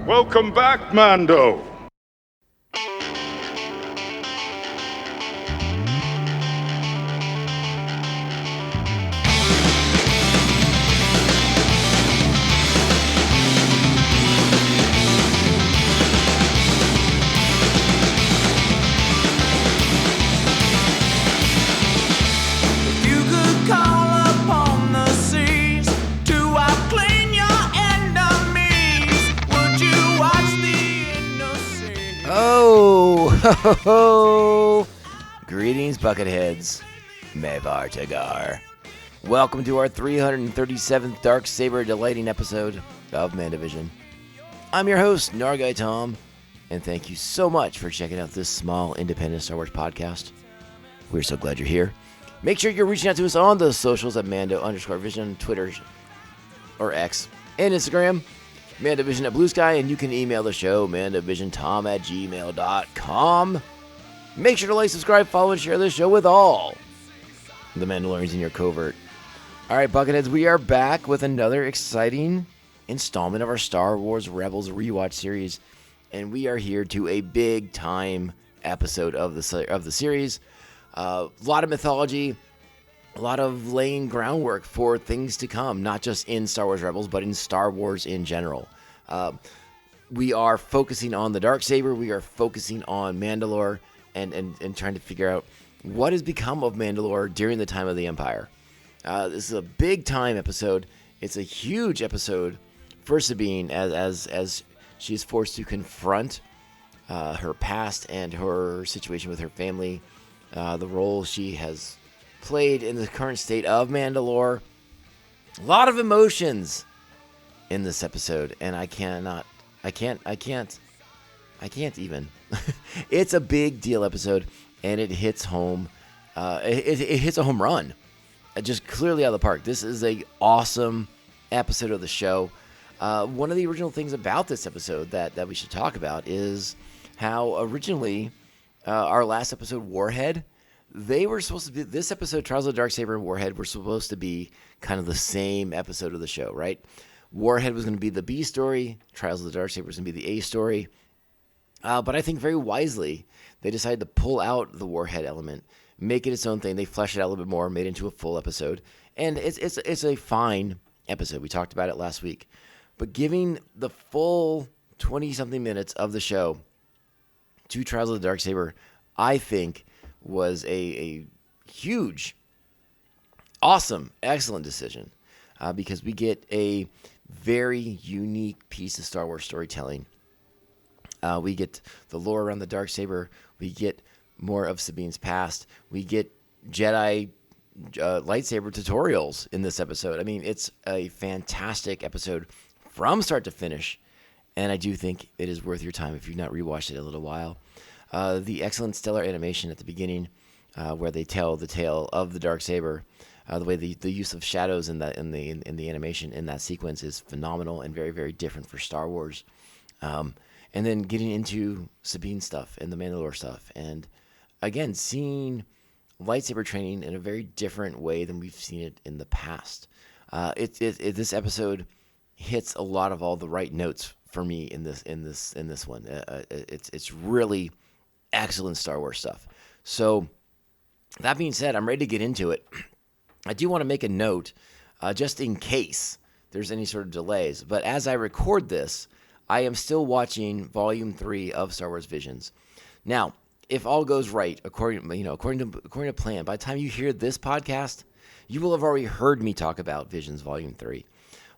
Welcome back, Mando. Ho! Greetings, Bucketheads. Mevar Tagar. Welcome to our 337th Darksaber delighting episode of Mandivision. I'm your host, Nargai Tom, and thank you so much for checking out this small independent Star Wars podcast. We're so glad you're here. Make sure you're reaching out to us on the socials at Mando_Vision, Twitter or X, and Instagram. Mandivision at Blue Sky, and you can email the show, mandivisiontom@gmail.com. Make sure to like, subscribe, follow, and share this show with all the Mandalorians in your covert. All right, Bucketheads, we are back with another exciting installment of our Star Wars Rebels rewatch series, and we are here to a big-time episode of the series. A lot of mythology, a lot of laying groundwork for things to come, not just in Star Wars Rebels, but in Star Wars in general. We are focusing on the Darksaber. We are focusing on Mandalore and trying to figure out what has become of Mandalore during the time of the Empire. This is a big-time episode. It's a huge episode for Sabine as she is forced to confront her past and her situation with her family, the role she has played in the current state of Mandalore. A lot of emotions in this episode, and I can't even. It's a big deal episode, and it hits home. It hits a home run, just clearly out of the park. This is a awesome episode of the show. One of the original things about this episode that we should talk about is how originally our last episode, Warhead, they were supposed to be, this episode, Trials of the Darksaber and Warhead, were supposed to be kind of the same episode of the show, right? Warhead was going to be the B story. Trials of the Darksaber was going to be the A story. But I think very wisely, they decided to pull out the Warhead element, make it its own thing. They fleshed it out a little bit more, made it into a full episode. And it's a fine episode. We talked about it last week. But giving the full 20-something minutes of the show to Trials of the Darksaber, I think, was a huge, awesome, excellent decision because we get a very unique piece of Star Wars storytelling. We get the lore around the Darksaber. We get more of Sabine's past. We get Jedi lightsaber tutorials in this episode. I mean, it's a fantastic episode from start to finish, and I do think it is worth your time if you've not rewatched it in a little while. The excellent stellar animation at the beginning, where they tell the tale of the Darksaber, the way the use of shadows in the animation in that sequence is phenomenal and very, very different for Star Wars. And then getting into Sabine stuff and the Mandalore stuff, and again seeing lightsaber training in a very different way than we've seen it in the past. This episode hits a lot of all the right notes for me in this one. It's really excellent Star Wars stuff. So that being said, I'm ready to get into it. I do want to make a note, just in case there's any sort of delays. But as I record this, I am still watching Volume 3 of Star Wars Visions. Now, if all goes right, according to plan, by the time you hear this podcast, you will have already heard me talk about Visions Volume 3.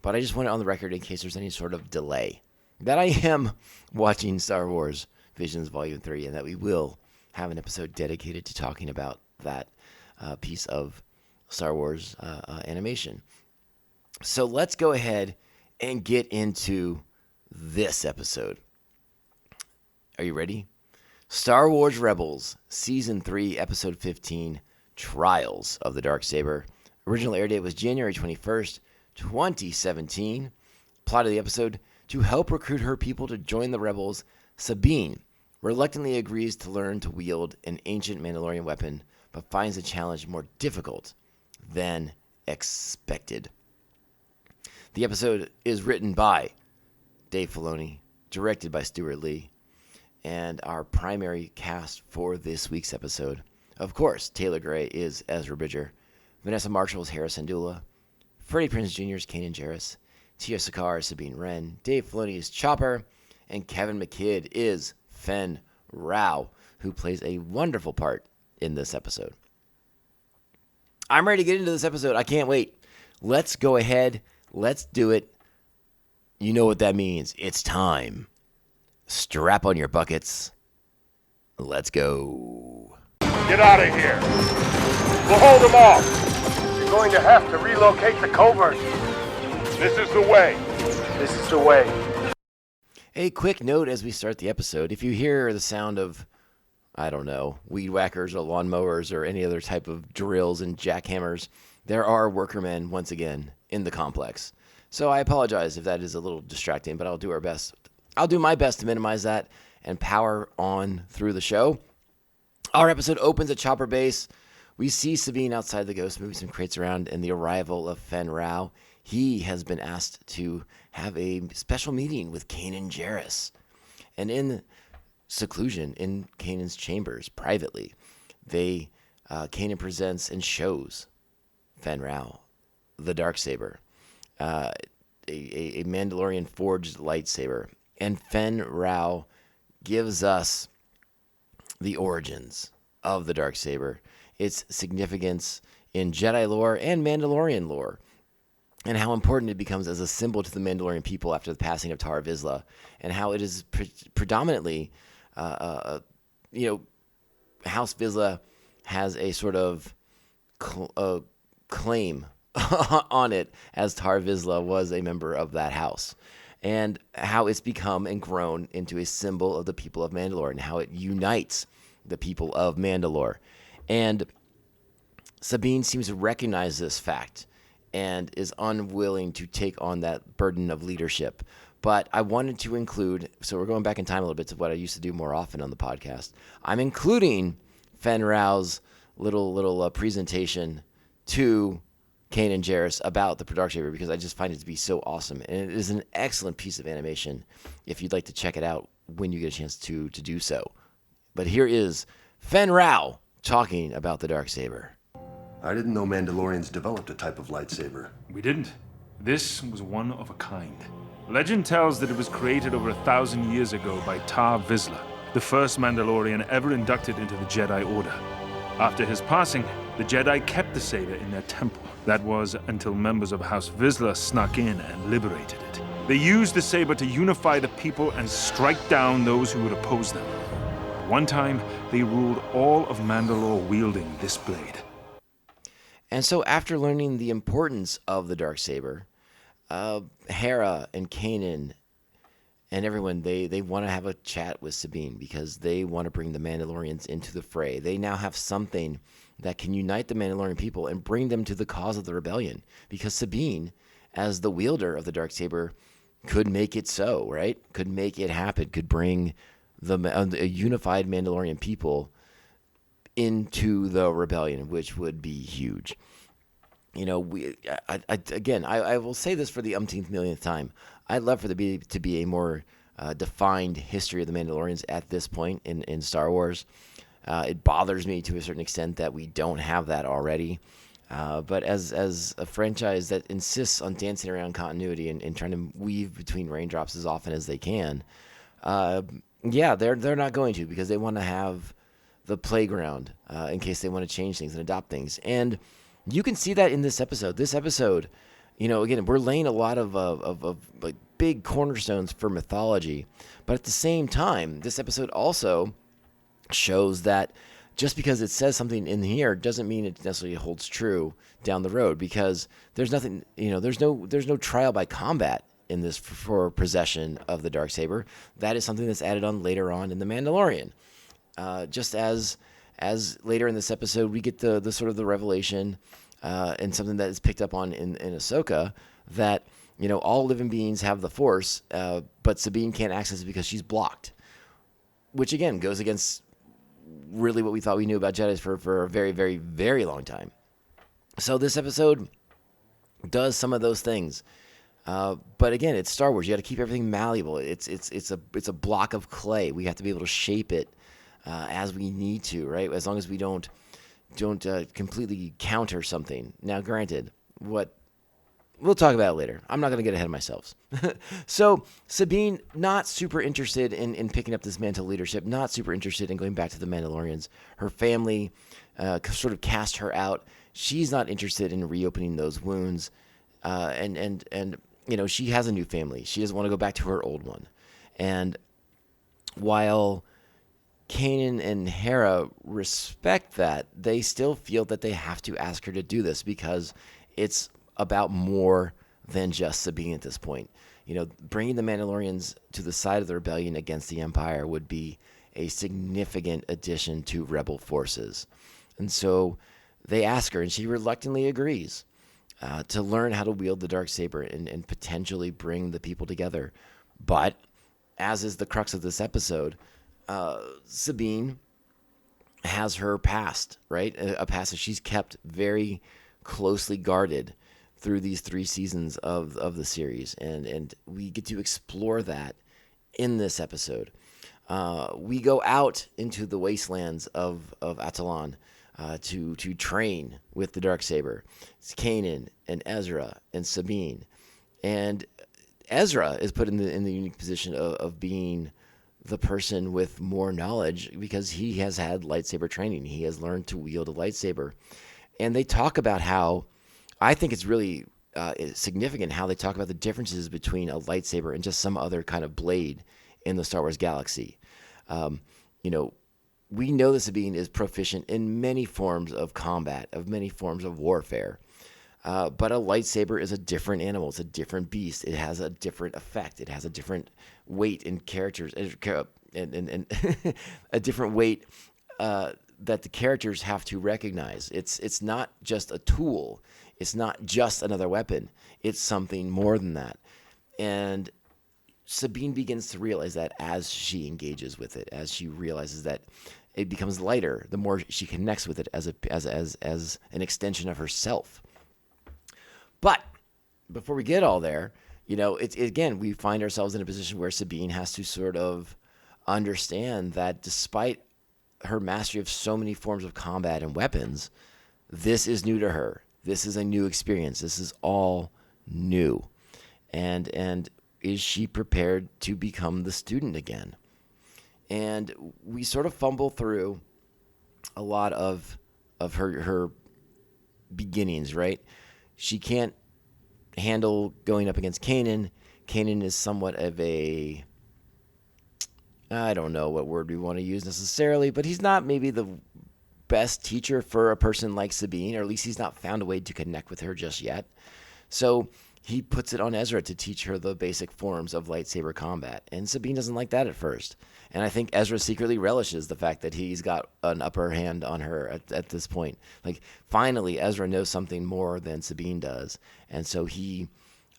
But I just want it on the record in case there's any sort of delay, that I am watching Star Wars Visions Volume 3, and that we will have an episode dedicated to talking about that piece of Star Wars animation. So let's go ahead and get into this episode. Are you ready? Star Wars Rebels, Season 3, Episode 15, Trials of the Darksaber. Original air date was January 21st, 2017. Plot of the episode: to help recruit her people to join the rebels, Sabine reluctantly agrees to learn to wield an ancient Mandalorian weapon, but finds the challenge more difficult than expected. The episode is written by Dave Filoni, directed by Stuart Lee. And our primary cast for this week's episode, of course, Taylor Gray is Ezra Bridger, Vanessa Marshall is Hera Syndulla, Freddie Prinze Jr. is Kanan Jarrus, Tia Sakar is Sabine Wren, Dave Filoni is Chopper, and Kevin McKidd is Fen Rao, who plays a wonderful part in this episode. I'm ready to get into this episode. I can't wait. Let's go ahead. Let's do it. You know what that means. It's time. Strap on your buckets. Let's go. Get out of here. We'll hold them off. You're going to have to relocate the covert. This is the way. This is the way. A quick note as we start the episode. If you hear the sound of, I don't know, weed whackers or lawnmowers or any other type of drills and jackhammers, there are workermen once again in the complex. So I apologize if that is a little distracting, but I'll do our best. I'll do my best to minimize that and power on through the show. Our episode opens at Chopper Base. We see Sabine outside the Ghost moving some crates around and the arrival of Fen Rao. He has been asked to have a special meeting with Kanan Jarrus. And in seclusion, in Kanan's chambers, privately, Kanan presents and shows Fen Rao the Darksaber, a Mandalorian forged lightsaber. And Fen Rao gives us the origins of the Darksaber, its significance in Jedi lore and Mandalorian lore, and how important it becomes as a symbol to the Mandalorian people after the passing of Tar Vizsla, and how it is predominantly, House Vizsla has a sort of claim on it, as Tar Vizsla was a member of that house, and how it's become and grown into a symbol of the people of Mandalore, and how it unites the people of Mandalore. And Sabine seems to recognize this fact and is unwilling to take on that burden of leadership. But I wanted to include, so we're going back in time a little bit to what I used to do more often on the podcast. I'm including Fen Rao's little presentation to Kanan Jarrus about the Darksaber, because I just find it to be so awesome. And it is an excellent piece of animation if you'd like to check it out when you get a chance to do so. But here is Fen Rao talking about the Darksaber. I didn't know Mandalorians developed a type of lightsaber. We didn't. This was one of a kind. Legend tells that it was created over 1,000 years ago by Tar Vizsla, the first Mandalorian ever inducted into the Jedi Order. After his passing, the Jedi kept the saber in their temple. That was until members of House Vizsla snuck in and liberated it. They used the saber to unify the people and strike down those who would oppose them. At one time, they ruled all of Mandalore wielding this blade. And so after learning the importance of the Darksaber, Hera and Kanan and everyone, they want to have a chat with Sabine because they want to bring the Mandalorians into the fray. They now have something that can unite the Mandalorian people and bring them to the cause of the rebellion, because Sabine, as the wielder of the Darksaber, could make it so, right? Could make it happen, could bring a unified Mandalorian people into the rebellion, which would be huge. You know, I will say this for the umpteenth millionth time. I'd love for there to be a more defined history of the Mandalorians at this point in Star Wars. It bothers me to a certain extent that we don't have that already. But as a franchise that insists on dancing around continuity and trying to weave between raindrops as often as they can, they're not going to, because they want to have the playground in case they want to change things and adopt things. And you can see that in this episode. This episode, again, we're laying a lot of like big cornerstones for mythology, but at the same time, this episode also shows that just because it says something in here doesn't mean it necessarily holds true down the road, because there's nothing, there's no trial by combat in this for possession of the Darksaber. That is something that's added on later on in The Mandalorian. Just as later in this episode, we get the sort of the revelation and something that is picked up on in Ahsoka, that, all living beings have the Force, but Sabine can't access it because she's blocked, which again goes against really what we thought we knew about Jedi for a very, very, very long time. So this episode does some of those things. But again, it's Star Wars. You got to keep everything malleable. It's a block of clay. We have to be able to shape it as we need to, right? As long as we don't completely counter something. Now, granted, we'll talk about it later. I'm not going to get ahead of myself. So Sabine, not super interested in picking up this mantle leadership, not super interested in going back to the Mandalorians. Her family sort of cast her out. She's not interested in reopening those wounds. And she has a new family. She doesn't want to go back to her old one. And while Kanan and Hera respect that, they still feel that they have to ask her to do this because it's about more than just Sabine at this point. Bringing the Mandalorians to the side of the rebellion against the Empire would be a significant addition to rebel forces. And so they ask her, and she reluctantly agrees to learn how to wield the Darksaber and potentially bring the people together. But, as is the crux of this episode, Sabine has her past, right? A past that she's kept very closely guarded through these 3 seasons of the series, and we get to explore that in this episode. We go out into the wastelands of Atalan to train with the Darksaber. It's Kanan and Ezra and Sabine, and Ezra is put in the unique position of being the person with more knowledge because he has had lightsaber training. He has learned to wield a lightsaber, and they talk about how. I think it's really significant how they talk about the differences between a lightsaber and just some other kind of blade in the Star Wars galaxy. We know that Sabine is proficient in many forms of combat, of many forms of warfare. But a lightsaber is a different animal. It's a different beast. It has a different effect. It has a different weight in characters and a different weight that the characters have to recognize. It's not just a tool. It's not just another weapon. It's something more than that. And Sabine begins to realize that as she engages with it, as she realizes that it becomes lighter, the more she connects with it as an extension of herself. But before we get all there, again, we find ourselves in a position where Sabine has to sort of understand that despite her mastery of so many forms of combat and weapons, this is new to her. This is a new experience. This is all new. And is she prepared to become the student again? And we sort of fumble through a lot of her beginnings, right? She can't handle going up against Kanan. Kanan is somewhat of a, I don't know what word we want to use necessarily, but he's not maybe the best teacher for a person like Sabine, or at least he's not found a way to connect with her just yet. So he puts it on Ezra to teach her the basic forms of lightsaber combat. And Sabine doesn't like that at first. And I think Ezra secretly relishes the fact that he's got an upper hand on her at this point. Like, finally, Ezra knows something more than Sabine does. And so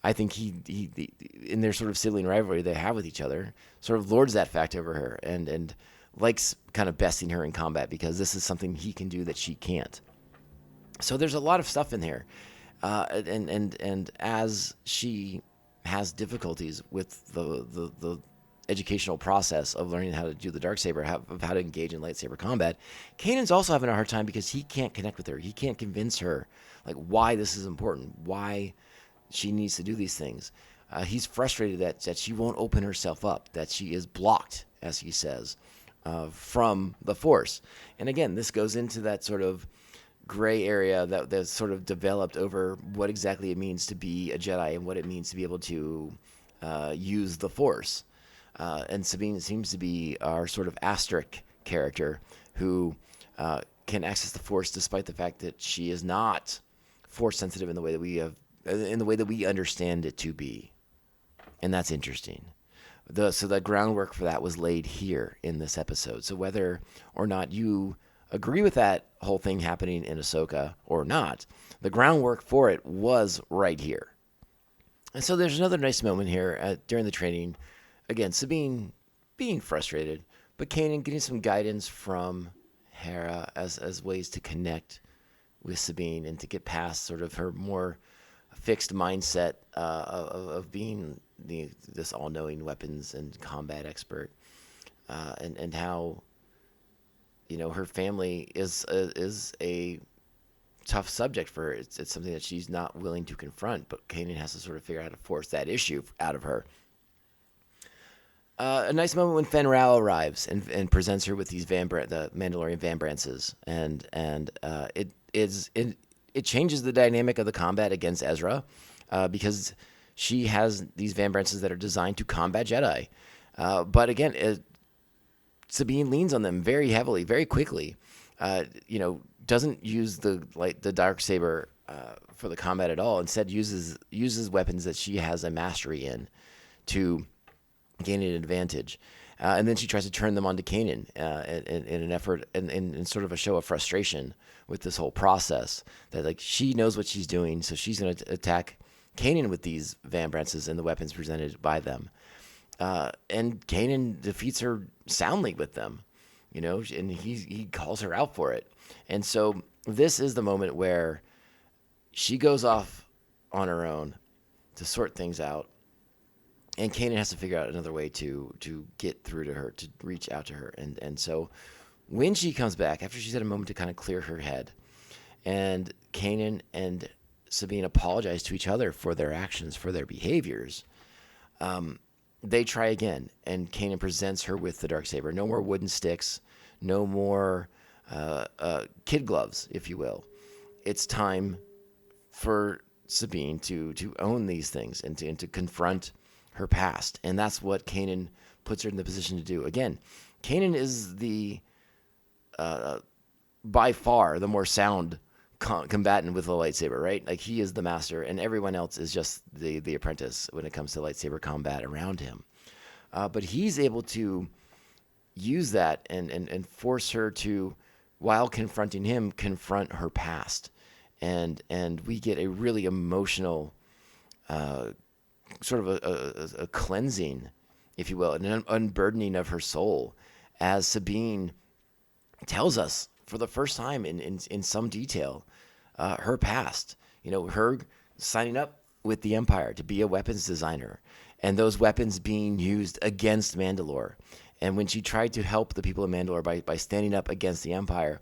I think he in their sort of sibling rivalry they have with each other, sort of lords that fact over her and likes kind of besting her in combat because this is something he can do that she can't. So there's a lot of stuff in here. And as she has difficulties with the educational process of learning how to do the Darksaber, of how to engage in lightsaber combat, Kanan's also having a hard time because he can't connect with her. He can't convince her like why this is important, why she needs to do these things. He's frustrated that she won't open herself up, that she is blocked, as he says, from the Force. And again, this goes into that sort of gray area that's sort of developed over what exactly it means to be a Jedi and what it means to be able to use the Force. And Sabine seems to be our sort of asterisk character who can access the Force despite the fact that she is not Force sensitive in the way that we understand it to be. And that's interesting. So the groundwork for that was laid here in this episode. So whether or not you agree with that whole thing happening in Ahsoka or not, the groundwork for it was right here. And so there's another nice moment here during the training. Again, Sabine being frustrated, but Kanan getting some guidance from Hera as ways to connect with Sabine and to get past sort of her more fixed mindset of being this all-knowing weapons and combat expert, and how her family is a tough subject for her. It's something that she's not willing to confront, but Kanan has to sort of figure out how to force that issue out of her. A nice moment when Fen Rao arrives and presents her with these the Mandalorian Vambrances, and it changes the dynamic of the combat against Ezra, because she has these Vambrances that are designed to combat Jedi, but again, Sabine leans on them very heavily, very quickly. Doesn't use the Darksaber for the combat at all. Instead, uses weapons that she has a mastery in to gain an advantage, and then she tries to turn them onto Kanan in an effort, in sort of a show of frustration with this whole process. That she knows what she's doing, so she's going to attack Kanan with these Vambrances and the weapons presented by them. And Kanan defeats her soundly with them, and he calls her out for it. And so this is the moment where she goes off on her own to sort things out, and Kanan has to figure out another way to get through to her, to reach out to her. And so when she comes back, after she's had a moment to kind of clear her head, and Kanan and Sabine apologize to each other for their actions, for their behaviors, they try again, and Kanan presents her with the Darksaber. No more wooden sticks, no more kid gloves, if you will. It's time for Sabine to own these things and to confront her past, and that's what Kanan puts her in the position to do. Again, Kanan is the by far the more sound combatant with the lightsaber, right? He is the master, and everyone else is just the apprentice when it comes to lightsaber combat around him. But he's able to use that and force her to, while confronting him, confront her past, and we get a really emotional sort of a cleansing, if you will, an unburdening of her soul, as Sabine tells us for the first time in some detail her past. Her signing up with the Empire to be a weapons designer, and those weapons being used against Mandalore. And when she tried to help the people of Mandalore by standing up against the Empire,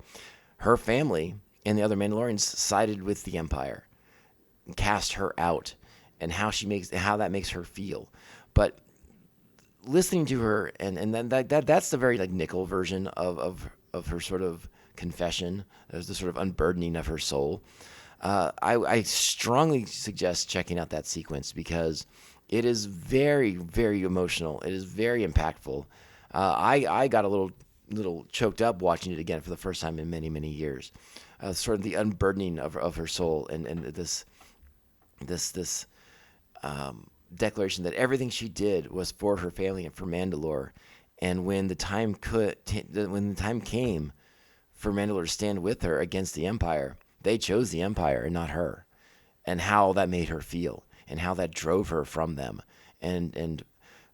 her family and the other Mandalorians sided with the Empire and cast her out, and how that makes her feel. But listening to her, and then that's the very Nickel version of her sort of confession. There's the sort of unburdening of her soul. I strongly suggest checking out that sequence, because it is very, very emotional. It is very impactful. I got a little choked up watching it again for the first time in many, many years. Sort of the unburdening of her soul, and this declaration that everything she did was for her family and for Mandalore. And when the time came for Mandalore to stand with her against the Empire, they chose the Empire and not her, and how that made her feel, and how that drove her from them, and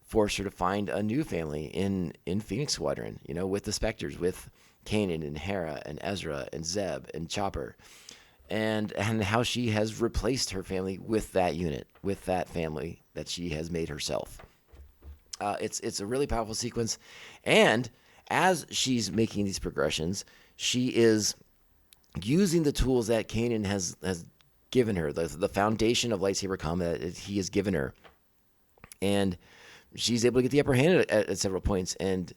forced her to find a new family in Phoenix Squadron, with the Spectres, with Kanan and Hera and Ezra and Zeb and Chopper, and how she has replaced her family with that unit, with that family that she has made herself. It's a really powerful sequence, and as she's making these progressions, she is using the tools that Kanan has given her, the foundation of lightsaber combat that he has given her, and she's able to get the upper hand at several points, and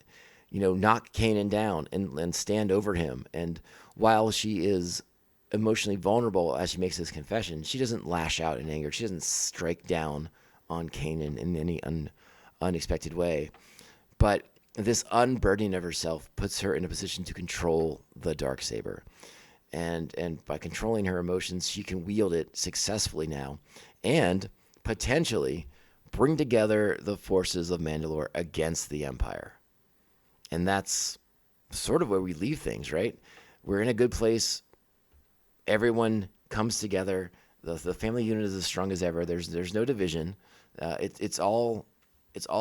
knock Kanan down and stand over him. And while she is emotionally vulnerable as she makes this confession, she doesn't lash out in anger. She doesn't strike down on Kanan in any unexpected way. But this unburdening of herself puts her in a position to control the Darksaber. And by controlling her emotions, she can wield it successfully now, and potentially bring together the forces of Mandalore against the Empire. And that's sort of where we leave things, right? We're in a good place. Everyone comes together. The family unit is as strong as ever. There's no division. It's all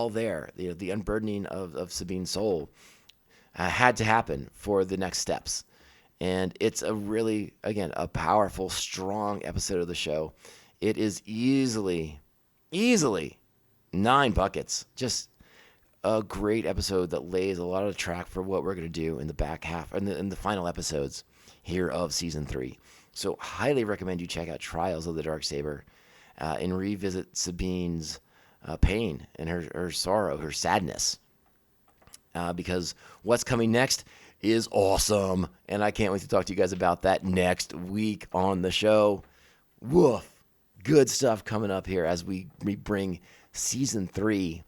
there. The unburdening of Sabine's soul had to happen for the next steps. And it's a really, again, a powerful, strong episode of the show. It is easily 9 buckets. Just a great episode that lays a lot of the track for what we're going to do in the back half, in the final episodes here of Season 3. So highly recommend you check out Trials of the Darksaber and revisit Sabine's pain and her sorrow, her sadness. Because what's coming next is awesome, and I can't wait to talk to you guys about that next week on the show. Woof. Good stuff coming up here as we bring Season 3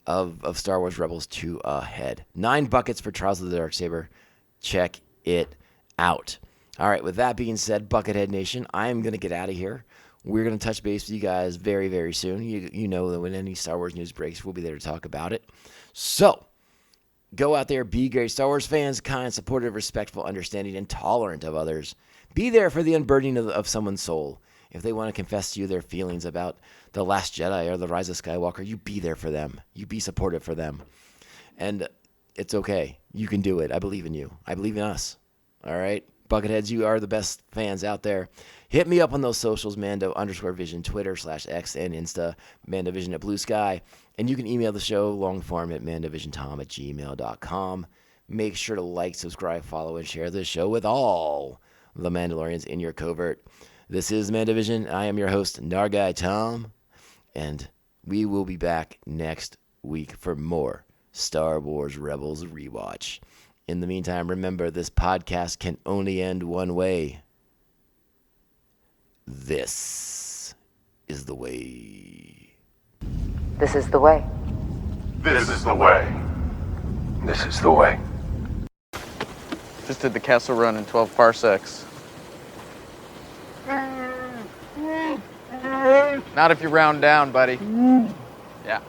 of Star Wars Rebels to a head. 9 buckets for Trials of the Darksaber. Check it out. All right, with that being said, Buckethead Nation, I am going to get out of here. We're going to touch base with you guys very, very soon. You know that when any Star Wars news breaks, we'll be there to talk about it. So, go out there, be great Star Wars fans, kind, supportive, respectful, understanding, and tolerant of others. Be there for the unburdening of someone's soul. If they want to confess to you their feelings about The Last Jedi or The Rise of Skywalker, you be there for them. You be supportive for them. And it's okay. You can do it. I believe in you. I believe in us. All right? Bucketheads, you are the best fans out there. Hit me up on those socials, Mando_Vision, Twitter /X and Insta, MandoVision at Blue Sky. And you can email the show long form at mandovisiontom@gmail.com. Make sure to like, subscribe, follow, and share this show with all the Mandalorians in your covert. This is MandoVision. I am your host, Nargai Tom. And we will be back next week for more Star Wars Rebels Rewatch. In the meantime, remember, this podcast can only end one way. This is the way. This is the way. This is the way. This is the way. Just did the castle run in 12 parsecs. Not if you round down, buddy. Yeah.